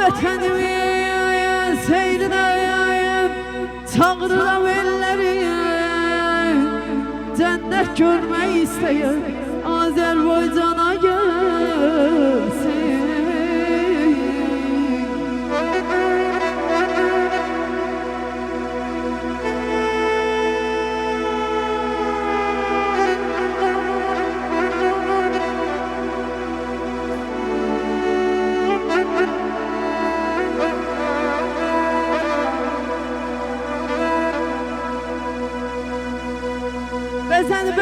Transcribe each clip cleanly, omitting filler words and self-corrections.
Vətənimin seyrinə çağırıram elləri, cənnət görmək istəyir Azərbaycana gəlsin. Bezəni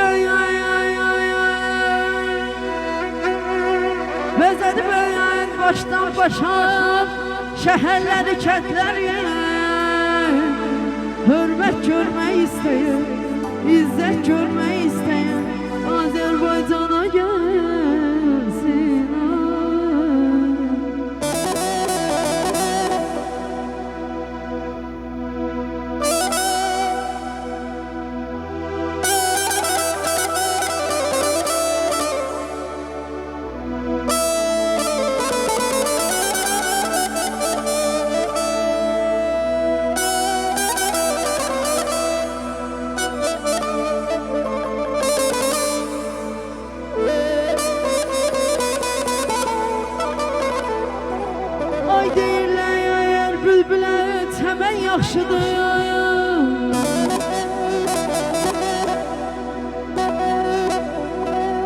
böyüyen başdan başa şəhərləri, kəndləri hörmət görmək istəyir, izzət görmək istəyir Azərbaycana gəlsin.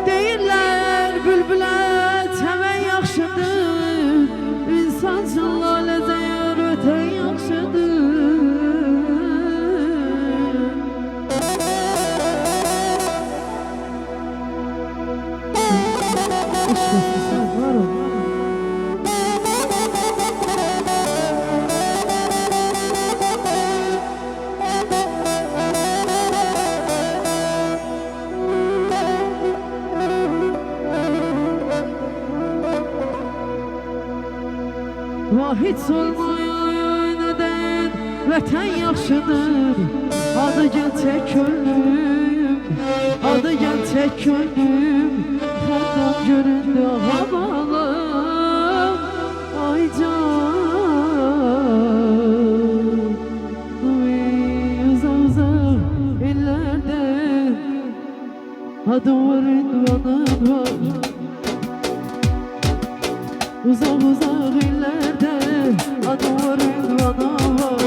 Deyirlər bülbülə çəmən yaxşıdır, insan üçün lalə zəyər ötən yaxşıdır. Vahid solmayan edən vətən yaxşıdır, adı gəl çək könlüm, adı gəl çək könlüm, telefondan göründü havalım. Ay can, uzak uzak ellerde adım var, ünvanım var. Uzak uzak illerde adım var, ünvanım var.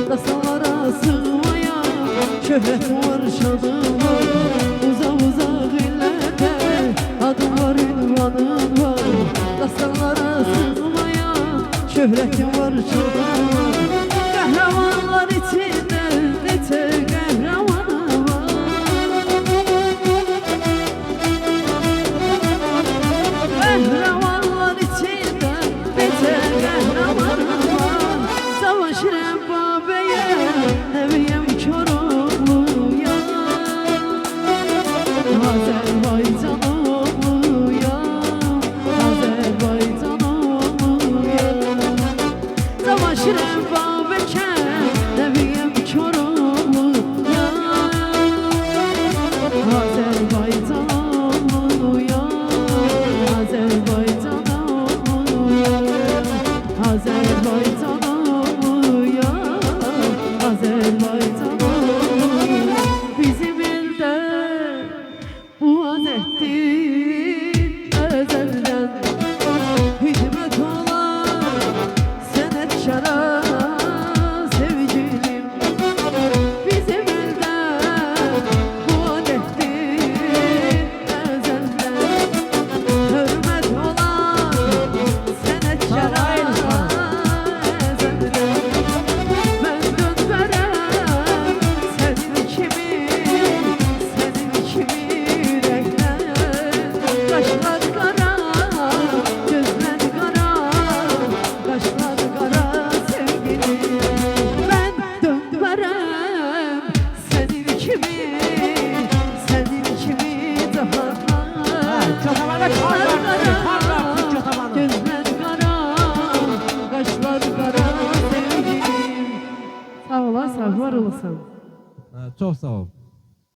Dastalara sığmayan şöhretim var, şadım var. Uzak uzak illerde adım var, ünvanım var. Dastalara sığmayan şöhretim var, şadım var. Kahramanlar içinde nece kahramanım var. Kahramanlar içinde nece kahramanım var. Savaşırım babeye, neviyem Çorumluya. Azerbaycan oğluya, Azerbaycan oğluya. Savaşırım babeke, neviyem Çorumluya. Azerbaycan oğluya, Azerbaycan oğluya. Azerbaycan oğluya, Azerbaycan oğluya. Bizim elde bu adettir ezelden. Hizmet olan senetkara sevgilim. Bizim elde bu adettir ezelden. Hürmet olan senetkara ezelden. Ben dönverem senin kimi renkler. Kaşlar kara, gözler kara, kaşlar kara sevgilim. Ben dönverem senin kimi daha. Çatamana kar var, kar var, çatamana. Gözler kara, kaşlar kara sevgilim. Sağ olasın, var olasın. Çok sağ ol.